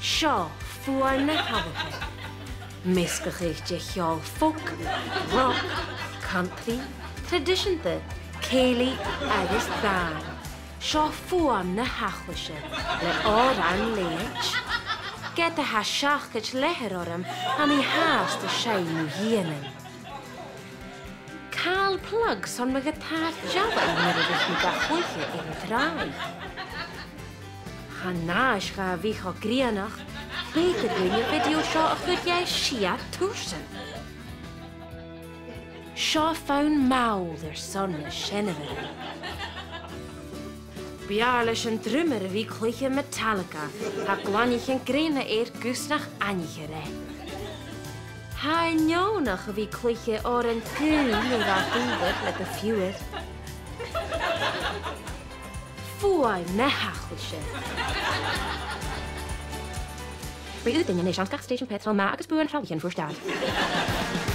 Seo Fuaim Na h-Achlaise. Sgeidsichean folk, rock, country, tradiisianta, céilí agus bán. Seo Fuaim Na h-Achlaise le an léit. Get a h-Achlaise orm am I haast a sgeidsichean. Cael plug son mae gyda'r java yn yr ydych chi gachwythio yn drai. Hannaes ga wych o grianach, beter dwi'n y fideo sio o chwyddiau siad twrsen. Sio fawn mawdd yr son y sienefyr. Biar leis yn drymmer y fi clwychio Metallica, a glaniich yn greina gusnach anichare. Ha neònach a bhí clúiche an gún ar Daibhidh le go fheàrr. Fuaim Na h-Achlaise. Brí údaine is an gach station petrol má agus buan rhailchan fuair stad.